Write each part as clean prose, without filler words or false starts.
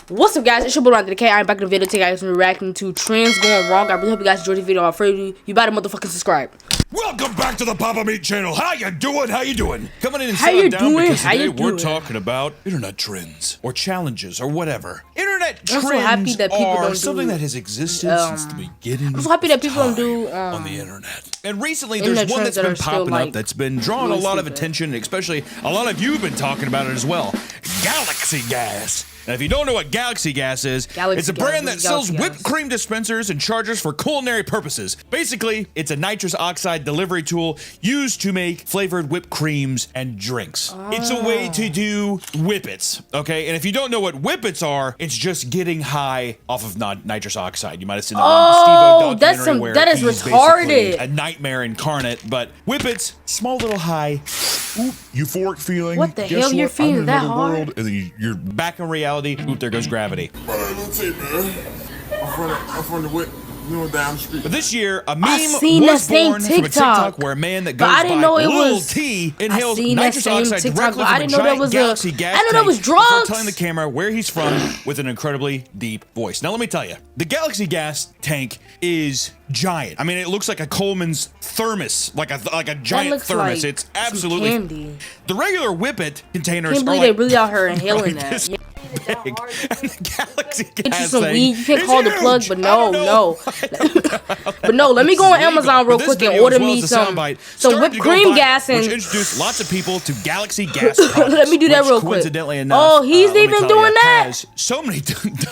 What's up, guys? It's your boy Ron the K. I'm back in the video today, guys. We're reacting to trends going wrong. I really hope you guys enjoyed the video. I'm afraid you better motherfucking subscribe. Welcome back to the Papa Meat channel. How you doing? How you doing? Coming in and How you down doing? because How today you we're doing? talking about internet trends or challenges or whatever. Internet I'm so happy trends that people are don't do, something that has existed since the beginning. I'm so happy that people don't do on the internet. And recently, internet there's one that's trends been that are still, popping up like, that's been drawing really a lot of stupid. attention, especially a lot of you have been talking about it as well. Galaxy Gas. Now, if you don't know what Galaxy Gas is, it's a brand that sells whipped cream dispensers and chargers for culinary purposes. Basically, it's a nitrous oxide delivery tool used to make flavored whipped creams and drinks. It's a way to do whippets, okay? And if you don't know what whippets are, it's just getting high off of nitrous oxide. You might have seen that one Steve-O documentary that is he's retarded. basically a nightmare incarnate. But whippets, small little high, euphoric feeling. What the hell? You're feeling that hard? World, and then you're back in reality. Oop, there goes gravity. Let's see, man. I'm from the whip. Down the street. But this year, a meme was born from a TikTok where a man that goes by Lil T inhales nitrous oxide directly from a giant Galaxy gas tank before telling the camera where he's from with an incredibly deep voice. Now, let me tell you, the Galaxy gas tank is giant. I mean, it looks like a Coleman's thermos, like a giant thermos. Like it's absolutely candy. The regular Whippet containers Can't are believe like they really out here inhaling that. this big. And the Galaxy Get you gas some thing weed. You can is call the huge. plug, but no. But no, let me go on Amazon real quick and order me some whipped cream gas and which introduced lots of people to Galaxy gas products. Let me do that real quick. Coincidentally enough, oh, he's even doing that. So many.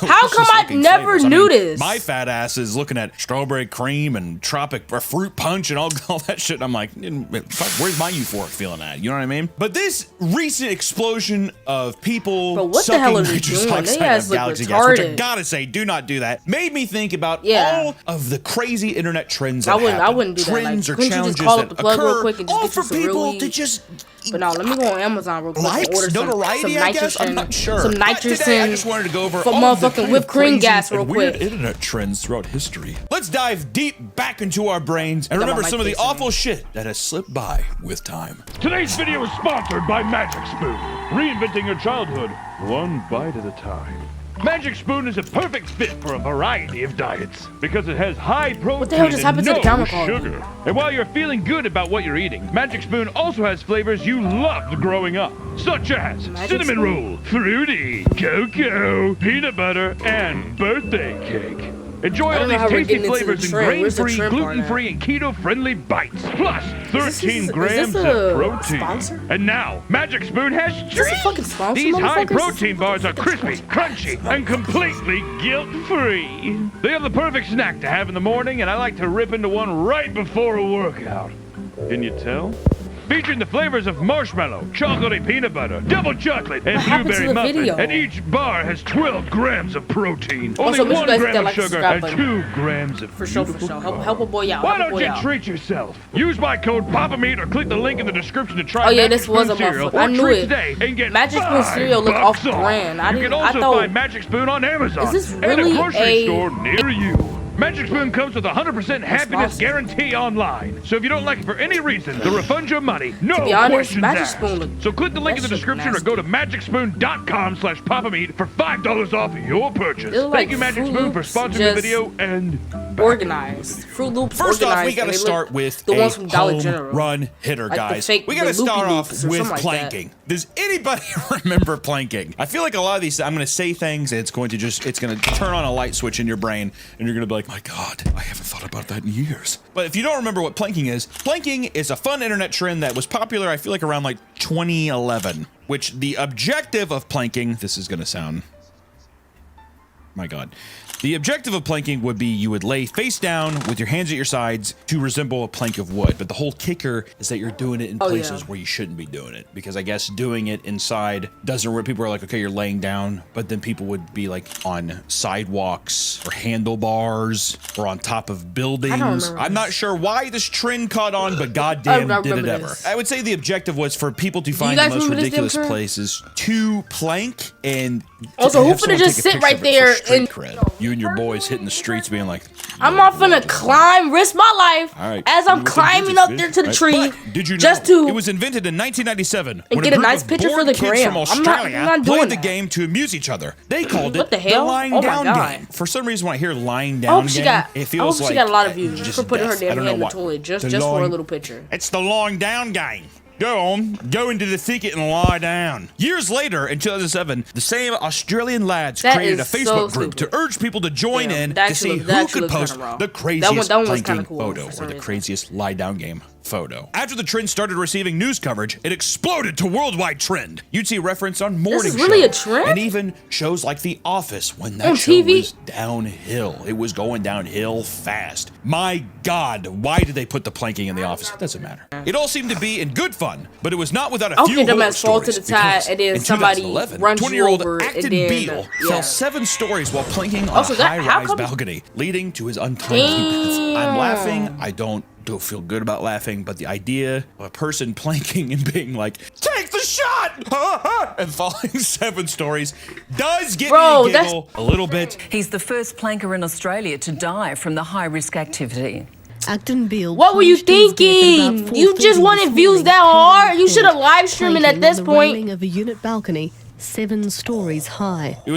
How come I never knew this? My fat ass is looking at strawberry cream and tropic or fruit punch and all that shit. And I'm like, where's my euphoric feeling at? You know what I mean? But this recent explosion of people what the hell are they nitrous doing? oxide They of ass look Galaxy gas, which I retarded. gotta say, do not do that. Made me think about all of the crazy internet trends that I wouldn't do that. Trends or Couldn't you challenges just call up that the plug real occur quick and all just for get you some people real to weed? just But now let me go on Amazon real quick and order notoriety, some I guess? I'm not sure. some But today, I nitrogen just wanted to go over for all of the motherfucking kind of whipped cream crazy gas real and weird quick. internet trends throughout history. Let's dive deep back into our brains and remember some of the awful shit that has slipped by with time. Today's video is sponsored by Magic Spoon, reinventing your childhood one bite at a time. Magic Spoon is a perfect fit for a variety of diets because it has high protein the hell just happened and to the camera no quality? sugar. And while you're feeling good about what you're eating, Magic Spoon also has flavors you loved growing up, such as cinnamon roll, fruity, cocoa, peanut butter, and birthday cake. Enjoy all these tasty flavors in grain-free, gluten-free, and keto-friendly bites. Plus, 13 grams of protein. Sponsor? And now, Magic Spoon has Is this a fucking treats. sponsor, These motherfuckers? high-protein bars are crispy, crunchy, and completely guilt-free. They have the perfect snack to have in the morning, and I like to rip into one right before a workout. Can you tell? Featuring the flavors of marshmallow, chocolatey peanut butter, double chocolate, and blueberry muffin. And each bar has 12 grams of protein, only 1 gram of sugar, and 2 grams of For sure. Help a boy out. Why don't you treat yourself? Use my code PAPAMEAT or click the link in the description to try Oh yeah, Magic this was a Spoon cereal motherfucker. I or knew treat it. today and get Magic Spoon cereal look $5 off brand. You can also find Magic Spoon on Amazon Is this and a really grocery a- store near you. Magic Spoon comes with a 100% happiness guarantee online. So if you don't like it for any reason, they'll refund your money. No To be honest, questions Magic asked. Spoon look- So click the link in the that shit description or nasty. go to magicspoon.com/papameat for $5 off your purchase. They look Thank like you, Magic Fruit Spoon, for Loops, sponsoring the just video and organized. Fruit Loops First off, we organized, gotta and they start look with the a ones from Dollar home General. run hitter, Like the guys. fake- We gotta the start Loopy off Loops or with something like that. planking. Does anybody remember planking? I feel like a lot of these, I'm gonna say things and it's gonna turn on a light switch in your brain and you're gonna be like, my God, I haven't thought about that in years. But if you don't remember what planking is a fun internet trend that was popular, I feel like around like 2011, which the objective of planking, this is gonna sound, my God. The objective of planking would be you would lay face down with your hands at your sides to resemble a plank of wood. But the whole kicker is that you're doing it in places where you shouldn't be doing it. Because I guess doing it inside doesn't work. People are like, okay, you're laying down. But then people would be like on sidewalks or handlebars or on top of buildings. I'm not sure why this trend caught on, but goddamn did it ever. I would say the objective was for people to find the most ridiculous places to plank. And Also, who have finna someone just take a sit picture right of it for there street and cred. You and your boys hitting the streets being like, I'm not finna climb, risk my life all right, as I'm with the climbing business up there to the right? tree. But did you know just to it was invented in 1997 and when get a a group nice of picture for bored the kids gram. from I'm not Australia doing played the that. game to amuse each other. They called What it the hell? lying Oh my down God. game. For some reason, when I hear lying I down hope she game, got. it I feels hope like she got a lot of views just for putting her death. I damn don't head in know the why. toilet just The for a lying- little picture. It's the lying down game. Go on, go into the thicket and lie down. Years later, in 2007, the same Australian lads That created a is so Facebook group stupid. to urge people to join Yeah, in that to see actually- that who actually could looks post kinda raw. the That craziest one was planking kinda cool photo for some or the reason. craziest lie down game photo. After the trend started receiving news coverage, it exploded to worldwide trend. You'd see reference on morning is really shows a trend? and even shows like The Office when that On show TV? was downhill. It was going downhill fast. My God, why did they put the planking in The Office? It doesn't matter. It all seemed to be in good fun, but it was not without a I'll few get them horror as fall to stories, the tide, because and then in somebody 2011, runs you 20-year-old over, and Acton then, Beale yeah. fell 7 stories while planking on Also, a that- how high-rise come- balcony, leading to his untimely death. I'm Damn. laughing. I don't feel good about laughing, but the idea of a person planking and being like, take the shot, and falling 7 stories does get Bro, me a giggle a little bit. He's the first planker in Australia to die from the high-risk activity. Acton Beale. What were you plunged to his death at thinking? about You just 4:30 wanted this views morning, that hard? You should have Canberra live streaming at planking this on the point. railing of a unit balcony, 7 stories high. It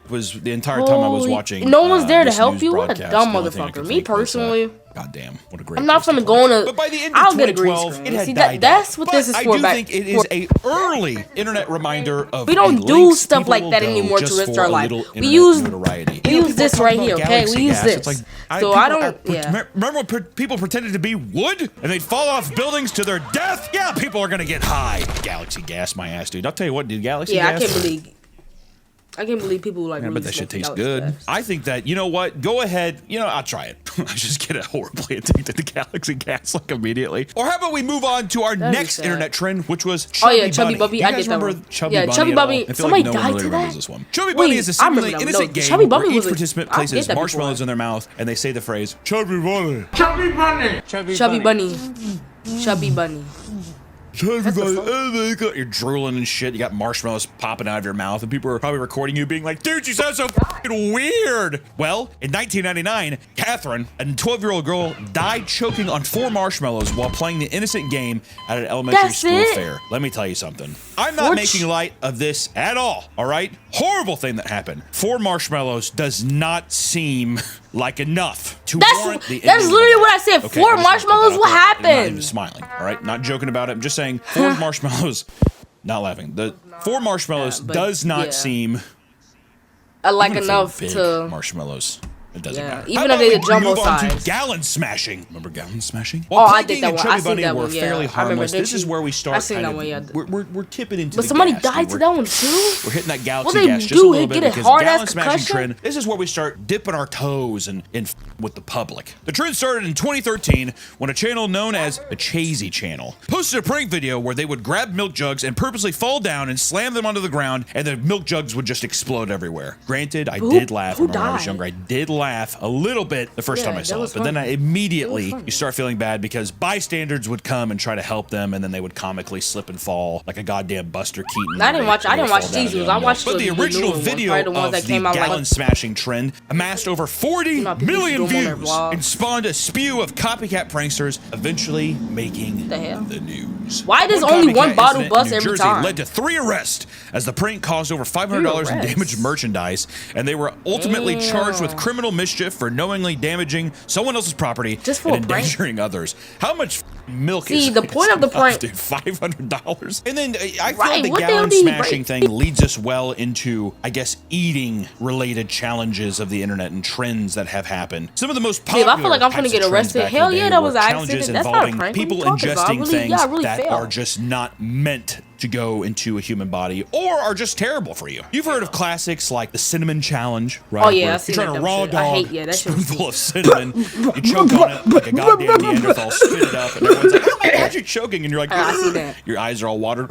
was the entire time I was Holy- watching. no one's there to this help news you? What a broadcast, dumb the only thing I motherfucker. could Me think was, personally, goddamn, what a great. I'm not place to finna go on a. But by the end of I'll get a green 2012, screen. it had See, died that's down. what But this is I for. do Back think it is a early internet reminder of We don't the do lengths stuff people like will that go anymore to just risk for our a life. little We internet use- notoriety. we You know, use people this are right talking here, about okay? galaxy We use gas. It's this. like, So people I don't- yeah. Remember when people pretended to be wood and they'd fall off buildings to their death? Yeah, people are gonna get high. Galaxy gas, my ass, dude. I'll tell you what, dude. Galaxy Yeah, gas. I can't believe people like. Yeah, really but that shit smoking tastes Galaxy good. gas. I think that, you know what? Go ahead. You know, I'll try it. I just get horribly addicted to Galaxy gas like immediately. Or how about we move on to our That'd be next sad. internet trend, which was Oh, Chubby yeah, Chubby Bunny. You I guys get that remember one. Chubby Yeah, Bunny Chubby at all? Bunny- I feel somebody like no one died really to remembers that? this one. Chubby Wait, Bunny is a I remember seemingly that one. innocent No, game Chubby Bunny where each was a- participant I places get that marshmallows before. in their mouth and they say the phrase, Chubby Bunny. Chubby bunny. Chubby bunny. Chubby bunny. Chubby Bunny. Oh my God. You're drooling and shit. You got marshmallows popping out of your mouth and people are probably recording you being like, dude, you sound so fucking weird. Well, in 1999, Catherine, a 12-year-old girl, died choking on 4 marshmallows while playing the innocent game at an elementary That's school it? fair. Let me tell you something. I'm not Four making light of this at all right? Horrible thing that happened. 4 marshmallows does not seem like enough to warrant the That's ending of literally the what I life. said. Okay, 4 I just wanna put that marshmallows. out What there. I'm not even happened? smiling, all right? Not joking about it. I'm just saying 4 marshmallows. Not laughing. The 4 marshmallows but does not yeah. seem Like even if enough they're big to. marshmallows. It doesn't Yeah, matter. even How if about they're we the jumbo move on to size. gallon smashing. Remember gallon smashing? Oh, While I did Planking that and one. Chubby I seen Bunny that were one, yeah. fairly I remember, harmless. didn't This is you? where we start I seen kind that of. one, yeah. We're tipping into But the somebody gas, died dude. to that one too. We're hitting that What galaxy they gas just a do? little They bit get a because hard-ass gallon smashing concussion? trend. This is where we start dipping our toes and with the public. The trend started in 2013 when a channel known as the Chazy Channel posted a prank video where they would grab milk jugs and purposely fall down and slam them onto the ground, and the milk jugs would just explode everywhere. Granted, I did laugh who when I was died? younger. I did laugh a little bit the first Yeah, time I that saw it, was but then funny. immediately you start feeling bad because bystanders would come and try to help them, and then they would comically slip and fall like a goddamn Buster Keaton. I didn't watch They would these fall down ones. into I the watched milk. But the the original newer ones, video probably the ones of that the came out, like- gallon smashing trend amassed over 40 know, people million used to do them on views their vlogs. and spawned a spew of copycat pranksters, eventually making The hell? the news. Why does only one copycat bottle incident in bust New every Jersey time? led to 3 arrests as the prank caused over $500 in arrests? damaged merchandise, and they were ultimately charged with criminal mischief for knowingly damaging someone else's property Just for and a prank? endangering others. How much milk See, is the point of the enough, prank- dude? $500? And then I feel Right, like the what the hell gallon do you smashing break? thing leads us well into, I guess, eating related challenges of the internet and trends that have happened. Some of the most Dude, popular I feel like I'm types finna get of trends arrested. back in Hell the yeah, day that were was an challenges accident. That's not a involving prank. What people are you talking about? ingesting Really? things Yeah, I really that failed. are just not meant to go into a human body or are just terrible for you. You've heard of classics like the cinnamon challenge, right? Oh, yeah, Where I've seen you're trying that to dumb raw shit. I dog hate- yeah, that shit was spoonful of cinnamon. You choke on it like a goddamn Neanderthal, spit it up, and everyone's like, "Oh my God, you're choking," and you're like, I see that. your eyes are all watered.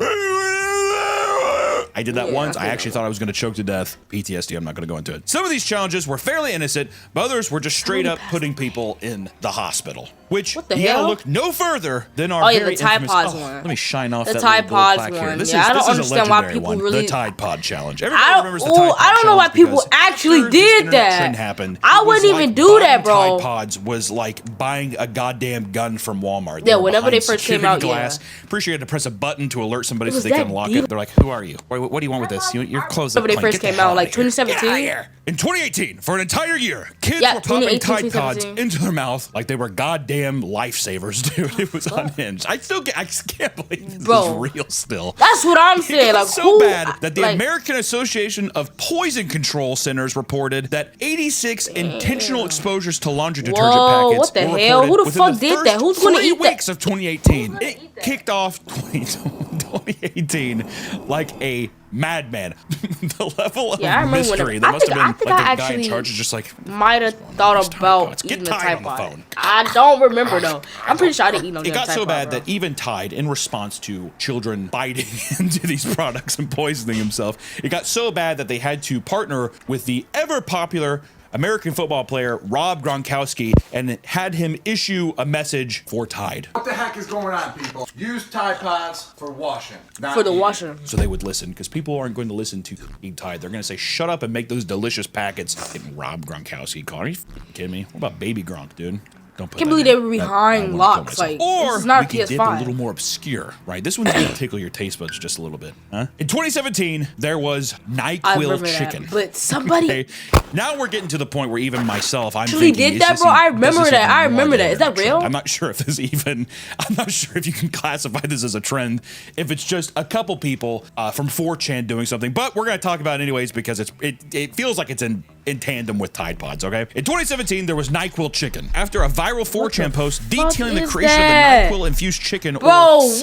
I did that once. I actually thought I was going to choke to death. PTSD, I'm not going to go into it. Some of these challenges were fairly innocent, but others were just straight up putting people in the hospital. Which, what the you gotta hell? look no further than our very the Tide infamous, Pods one. Let me shine off the that Tide little Pods plaque here. one. This I don't is understand why people one, really. The Tide Pod Challenge. I don't know why people actually did that. Trend happened. I wouldn't even do that, bro. Tide Pods was like buying a goddamn gun from Walmart. Yeah, whenever they first came out, glass. Pretty sure you had to press a button to alert somebody so they that can unlock deep? it. They're like, "Who are you? What do you want with this? Your clothes." Whenever they first came out, like 2017. In 2018, for an entire year, kids Yeah, were popping 2018, Tide Pods 2017. into their mouth like they were goddamn lifesavers, dude. It was unhinged. I can't believe this Bro. is real still. That's what I'm saying. It Like, was so who, bad that the like, American Association of Poison Control Centers reported that 86 intentional exposures to laundry detergent Whoa, packets what the were hell? Who the reported fuck within did that? first Who's gonna 3 eat that? weeks of 2018. It kicked off 2018 like a madman. The level of Yeah, I remember mystery. when There I must think- have I been think like I the guy in actually charge is just like, might have thought about Get eating the Tide Tide on the Pod. phone. I don't remember though. I'm pretty sure I didn't eat no it damn got Tide so Pod, bad bro. that even Tide, in response to children biting into these products and poisoning himself, it got so bad that they had to partner with the ever popular American football player Rob Gronkowski and had him issue a message for Tide. What the heck is going on, people? Use Tide Pods for washing. Not For the eating. washing. So they would listen, because people aren't going to listen to Eat Tide. They're going to say, shut up and make those delicious packets. Getting Rob Gronkowski called. Are you kidding me? What about Baby Gronk, dude? Don't put Can't that believe in. they were That- behind I wanna kill locks, myself. like, or this is not a we could dip a PS5. little more obscure, right? This one's going to tickle your taste buds just a little bit. Huh? In 2017, there was I NyQuil remember chicken. that. But somebody Okay. Now we're getting to the point where even myself, I'm actually thinking, did is that, this bro? even- I does remember this that. even I remember warrant that. Is that introduction? real? I'm not sure if this even, I'm not sure if you can classify this as a trend, if it's just a couple people from 4chan doing something, but we're going to talk about it anyways because it feels like it's in tandem with Tide Pods, okay? In 2017, there was NyQuil chicken. After a viral 4chan post detailing the is creation that? of the NyQuil infused chicken Bro,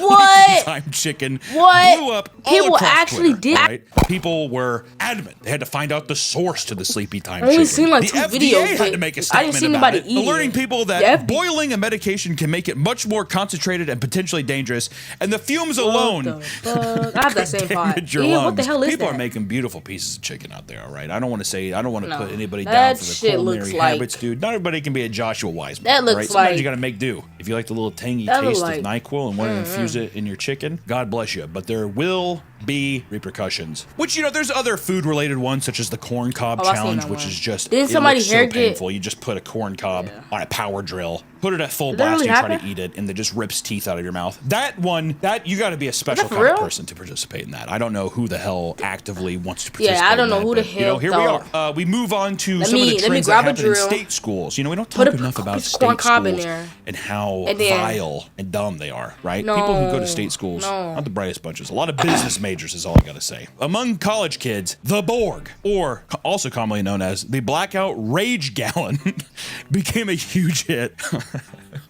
or what? Time chicken What? blew up all People across actually Twitter, did- right? People were adamant. They had to find out the source to the Sleepy Time I only chicken. seen, like, the 2 FDA videos, had but to make a I statement didn't see about anybody it, eat alerting it. people that The FDA boiling a medication can make it much more concentrated and potentially dangerous, and the fumes alone What the fuck? I have that same pot. damage your Yeah, lungs. what the hell is People that? are making beautiful pieces of chicken out there, all right? I don't want to No. put anybody That down for the shit culinary looks like- habits, dude. Not everybody can be a Joshua Wiseman. That looks all right? Sometimes like- you got to make do. If you like the little tangy That look taste like- of NyQuil and want to infuse it in your chicken, God bless you. But there will be repercussions. Which, you know, there's other food-related ones, such as the corn cob Oh, I seen challenge, that which one. is just Didn't it somebody's looks hair so get- painful. You just put a corn cob on a power drill, put it at full Did that blast, really and you try to happen? eat it, and it just rips teeth out of your mouth. That one, that you got to be a special for kind of real? person to participate in that. I don't know who the hell actively wants to Yeah, participate. I don't in know that, who the but, you know, hell here thought- we are. We move on to Let some of me the trends that grab a happen in drill. state schools. You know, we don't Put talk a- enough about put state corn cob in schools there. and how And then- vile and dumb they are, right? No, People who go to state schools, no. not the brightest bunches. A lot of business majors is all I got to say. Among college kids, the Borg, or also commonly known as the Blackout Rage Gallon, became a huge hit.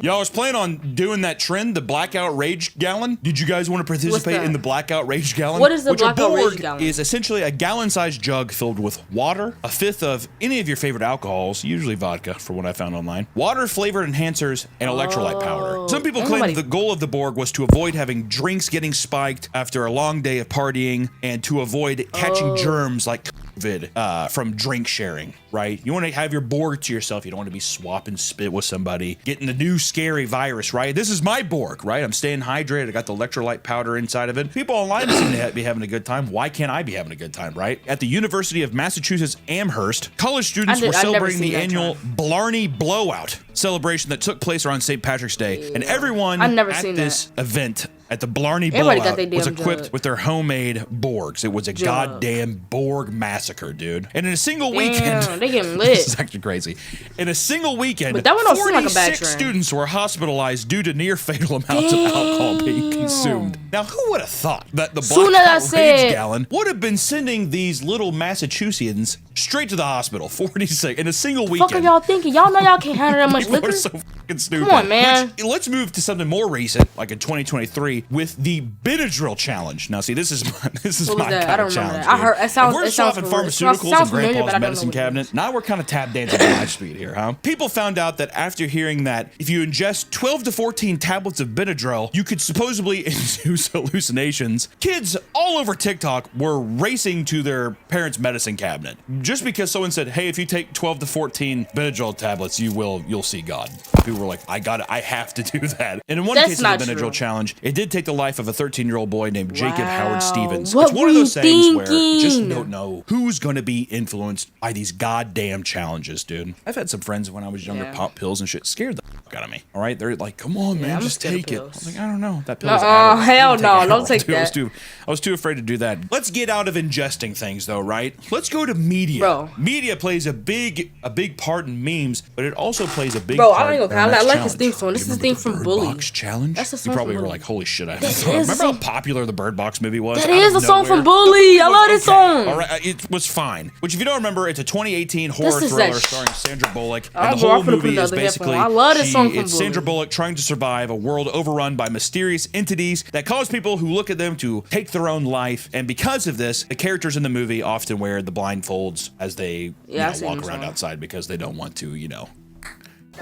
Y'all was planning on doing that trend, the Blackout Rage Gallon? Did you guys want to participate that? in the Blackout Rage Gallon? What is the Which Blackout a Rage Borg Gallon? is essentially a gallon-sized jug filled with water, a fifth of any of your favorite alcohols, usually vodka, for what I found online, water-flavored enhancers, and electrolyte powder. Some people claim Nobody- the goal of the Borg was to avoid having drinks getting spiked after a long day of partying and to avoid catching germs like COVID from drink sharing, right? You want to have your Borg to yourself. You don't want to be swapping spit with somebody, getting the new scary virus, right? This is my Borg, right? I'm staying hydrated. I got the electrolyte powder inside of it. People online seem to be having a good time. Why can't I be having a good time, right? At the University of Massachusetts Amherst, college students were I've never celebrating seen the that annual Blarney Blowout celebration that took place around St. Patrick's Day. And everyone I've never at seen this event at the Blarney Everybody got Blowout their was damn equipped jug. with their homemade Borgs. It was a goddamn Borg massacre, dude. And in a single weekend, Damn, they getting this lit. is actually crazy. In a single weekend, But that one don't seem like a bad 46 trend. students were hospitalized due to near fatal amounts of alcohol being consumed. Now, who would have thought that the Soon as I Blackout Rage said- Gallon would have been sending these little Massachusettsians straight to the hospital? 46 in a single Fuck are weekend. y'all thinking? Y'all know y'all can't handle that much People liquor? are so fucking stupid. Come on, man. Let's move to something more recent, like in 2023, with the Benadryl challenge. Now, see, this is my kind of challenge. I heard it sounds. We're It sounds swapping familiar. pharmaceuticals and familiar, but Grandpa's I don't know medicine what it cabinet. is. Now we're kind of tap dancing at live speed here, huh? People found out that after hearing that if you ingest 12 to 14 tablets of Benadryl, you could supposedly induce hallucinations. Kids all over TikTok were racing to their parents' medicine cabinet just because someone said, "Hey, if you take 12 to 14 Benadryl tablets, you'll see God." People were like, I have to do that. And in one case of the Benadryl challenge, it did take the life of a 13-year-old boy named Jacob Howard Stevens. What it's one of those were things you where you just thinking? don't know who's going to be influenced by these goddamn challenges, dude. I've had some friends when I was younger pop pills and shit, scared the fuck out of me. All right, they're like, "Come on, man, just take it." I was like, "I don't know, that pill is Adderall. Hell no, Adderall, don't take dude. that. I was too afraid to do that. Let's get out of ingesting things, though, right? Let's go to media. Bro. Media plays a big part in memes, but it also plays a big Bro, part. I ain't gonna. I like his theme song. This is the theme from Bird Bully. Box challenge. That's the song You probably from were Bully. like, "Holy shit!" I haven't That thought. is Remember the how song. popular the Bird Box movie was? That Out is of a song from nowhere. Bully. I love this song. All right, it was fine. Which, if you don't remember, it's a 2018 horror This is thriller that starring Sandra Bullock, Alright, and the bro, whole I'm finna put movie is another basically headphone. I love this song from it's Sandra Bully. Bullock trying to survive a world overrun by mysterious entities that cause people who look at them to take their own life. And because of this, the characters in the movie often wear the blindfolds as they walk around outside because they don't want to,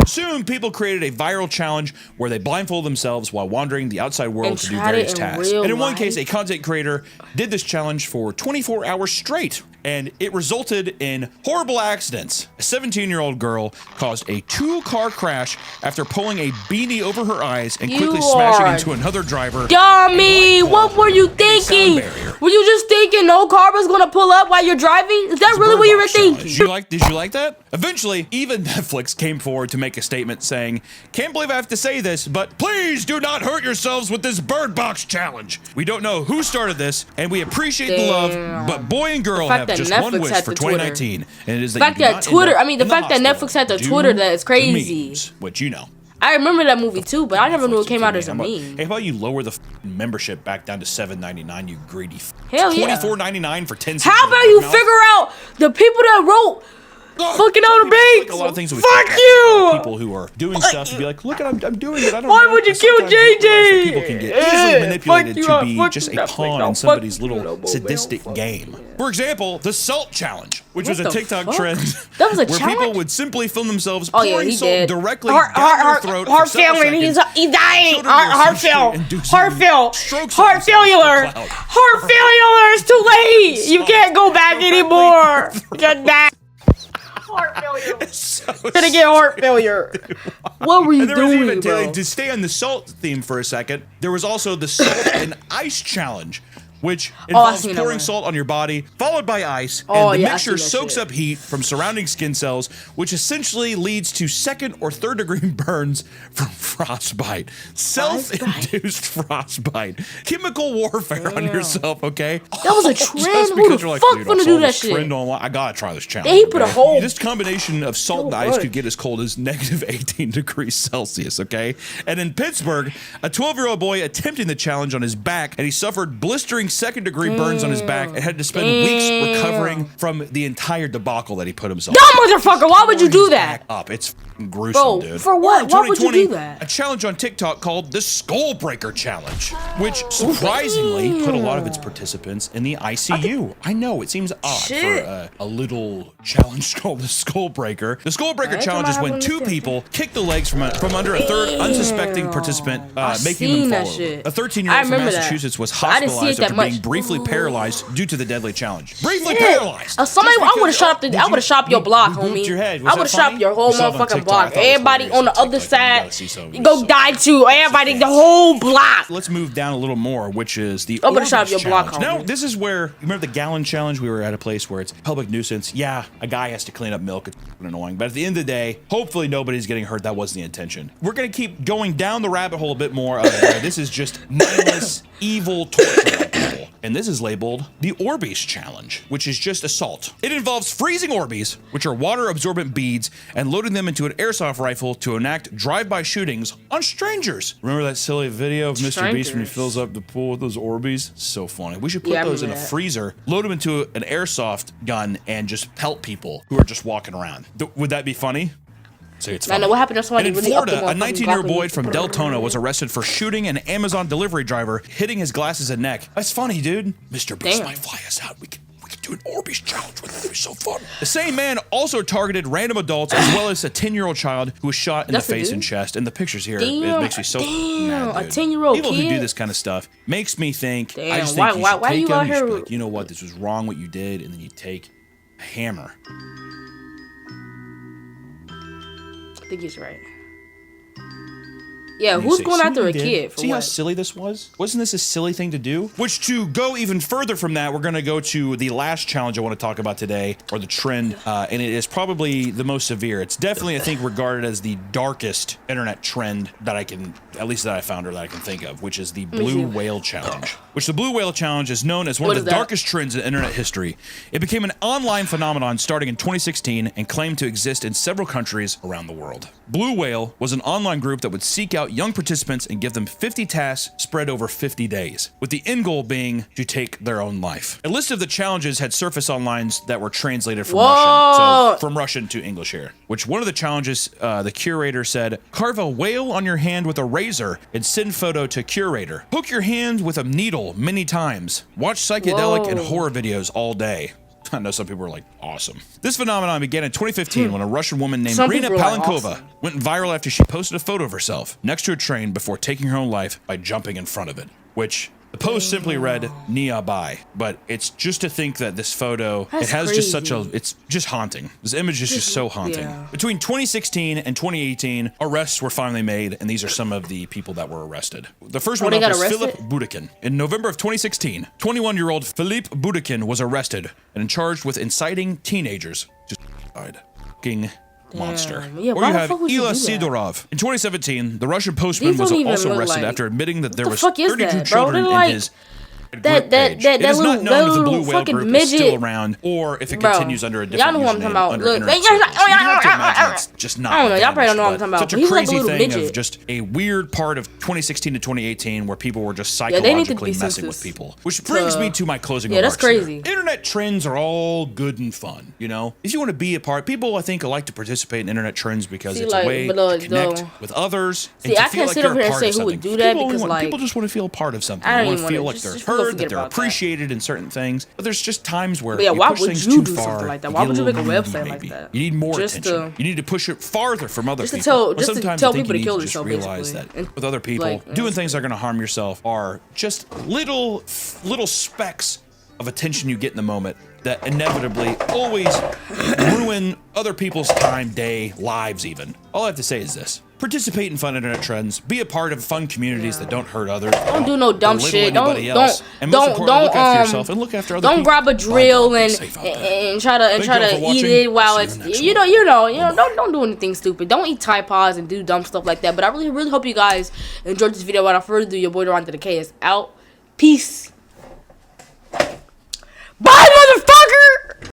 Soon, people created a viral challenge where they blindfold themselves while wandering the outside world And to do tried it various in tasks. real And in one life? case, a content creator did this challenge for 24 hours straight, and it resulted in horrible accidents. A 17-year-old girl caused a 2-car crash after pulling a beanie over her eyes and quickly You smashing are into another driver. Dummy, what were you thinking? barrier. Were you just thinking no car was gonna pull up while you're driving? Is that really what you were thinking? Did you like that? Eventually, even Netflix came forward to make a statement saying, "Can't believe I have to say this, but please do not hurt yourselves with this Bird Box challenge. We don't know who started this, and we appreciate the love, but boy and girl fact have that just Netflix one wish had for the Twitter. 2019, and it is that The fact you do that not Twitter- end up I mean, the in fact that hospital Netflix had the due Twitter, that is to crazy. memes, which you know. I remember that movie too, but I never knew it came out as a How about- meme. Hey, how about you lower the membership back down to $7.99, you greedy Hell yeah. $24.99 for 10 How seasons about of you Mouth? figure out the people that wrote fucking Outer Like Banks? a lot of things that we Fuck talk about, you! People who are doing stuff to be like, "Look, I'm doing it. I don't Why know." would you I kill sometimes realize that JJ? People can get easily Yeah, manipulated fuck you to up, be fuck just you, a Netflix, pawn no, in fuck somebody's you, little no, bro, sadistic fuck game. you. For example, the salt challenge, which was What a the TikTok fuck? trend That was a where challenge? people would simply film themselves Oh, yeah, pouring he salt did. directly down their throat Heart for several failing. seconds. He's dying. Children were Heart essentially fail. inducing Heart fail. strokes Heart of themselves for failure. clout. Heart failure. It's too late. You can't go back anymore. You're back. Heart failure. So Gonna get heart failure. What were you And there was doing, even, bro? to stay on the salt theme for a second, there was also the salt and ice challenge, which involves seen that pouring one. salt on your body, followed by ice, Oh, and the yeah, I mixture seen that soaks shit. up heat from surrounding skin cells, which essentially leads to 2nd or 3rd degree burns from frostbite. Self-induced frostbite. Chemical warfare on yourself, okay? That was a Just trend. Who because the you're like, fuck "Dude, I finna saw do that this shit? trend online. I gotta try this challenge. Yeah, he put a okay?" whole- This combination of salt and ice could get as cold as negative 18 degrees Celsius, okay? And in Pittsburgh, a 12-year-old boy attempting the challenge on his back, and he suffered blistering 2nd-degree burns on his back and had to spend weeks recovering from the entire debacle that he put himself Dumb motherfucker. Why would you do that? up. It's f***ing gruesome, Bro, dude. for what? Or in Why would you 2020, do that? A challenge on TikTok called the Skull Breaker Challenge, which surprisingly put a lot of its participants in the ICU. I know, it seems odd Shit. for a little challenge called the Skull Breaker. The Skull Breaker Every challenge time is I when have 2 one of people kick the legs from under a third unsuspecting participant, making them seen fall that over. shit. A 13-year-old I from remember that. Massachusetts was But I didn't see it hospitalized that after much. being briefly paralyzed due to the deadly challenge. Briefly Shit. paralyzed. Somebody, Just I would have because- shot Did I would you- have shot your block, you booped homie. your head. Was I that would have shot funny? your whole I saw it on motherfucking TikTok. I block. thought it was Everybody hilarious on the on other TikTok. You side, gotta see some of you it. go die too. Everybody, the whole block. Let's move down a little more, which is the I'm gonna shop Orbeez your block, challenge. Now, homie. this is where, you remember the gallon challenge? We were at a place where it's public nuisance. Yeah, a guy has to clean up milk. It's f***ing annoying. But at the end of the day, hopefully nobody's getting hurt. That wasn't the intention. We're going to keep going down the rabbit hole a bit more of where this is just mindless, evil torture of people. And this is labeled the Orbeez challenge, which is just assault. It involves freezing Orbeez, which are water-absorbent beads, and loading them into an airsoft rifle to enact drive-by shootings on strangers. Remember that silly video of Mr. Beast when he Strangers. fills up the pool with those Orbeez? So funny. We should put Yeah, I those in a remember that. freezer, load them into an airsoft gun, and just pelt people who are just walking around. Would that be funny? So it's I funny. know what happened to somebody And in really up Florida, to a 19-year-old boy from Deltona was arrested for shooting an Amazon delivery driver, hitting his glasses and neck. That's funny, dude. Mr. Beast might fly us out. We could do an Orbeez challenge with it. It'd be so fun. The same man also targeted random adults as well as a 10-year-old child who was shot in the face and chest. And the pictures here, it makes me so mad, dude. A 10-year-old People kid? who do this kind of stuff makes me think, I just why- think why you should take you them, out you should be here- like, you know what, this was wrong what you did, and then you take a hammer. I think he's right. Yeah, And you who's say, going "See after what a you did? kid for See how what? silly this was? Wasn't this a silly thing to do? Which, to go even further from that, we're going to go to the last challenge I want to talk about today, or the trend, and it is probably the most severe. It's definitely, I think, regarded as the darkest internet trend that I can, at least that I found or that I can think of, which is the Blue Whale Challenge. Which the Blue Whale Challenge is known as one of the darkest trends in internet history. It became an online phenomenon starting in 2016 and claimed to exist in several countries around the world. Blue Whale was an online group that would seek out young participants and give them 50 tasks spread over 50 days, with the end goal being to take their own life. A list of the challenges had surfaced online that were translated from Russian, so from Russian to English here. Which one of the challenges, the curator said, carve a whale on your hand with a razor and send photo to curator. Hook your hand with a needle many times. Watch psychedelic and horror videos all day. I know some people are like, awesome. This phenomenon began in 2015 when a Russian woman named Rina Palenkova went viral after she posted a photo of herself next to a train before taking her own life by jumping in front of it, which the post simply read Nia Bai, but it's just to think that this photo, it has just such a, it's just haunting. This image is just so haunting. Yeah. Between 2016 and 2018, arrests were finally made, and these are some of the people that were arrested. The first one up was Philip Budikin. In November of 2016, 21-year-old Philippe Budikin was arrested and charged with inciting teenagers to suicide. Monster. Yeah, or you have Ila Sidorov. In 2017, the Russian postman was also arrested after admitting that there was 32 children in his that little fucking midget still around, or if it continues under a different y'all know what I'm talking about. Look, it's just not. I don't know. Y'all probably don't know what I'm talking about. Such a crazy thing of just a weird part of 2016 to 2018 where people were just psychologically messing with people. Which brings me to my closing remarks. That's crazy. Internet trends are all good and fun. You know, if you want to be a part, people I think like to participate in internet trends because it's a way to connect with others. See, I can't sit over here and say who would do that because like people just want to feel a part of something. They want to feel like they're heard, that they're appreciated in certain things, but there's just times where you push things too far. Like that? Why would you make a website like that? You need more attention. You need to push it farther from other people. Just to tell people to kill themselves. Realize that with other people, doing things that are going to harm yourself are just little specks of attention you get in the moment that inevitably always ruin other people's time, day, lives even. All I have to say is this. Participate in fun internet trends. Be a part of fun communities that don't hurt others. Don't do no dumb shit. Don't look after yourself and look after other people. Don't grab a drill and try to eat it while it's don't do anything stupid. Don't eat Tide Pods and do dumb stuff like that. But I really hope you guys enjoyed this video. Without further ado, your boy Durante the K is out. Peace. Bye, motherfucker.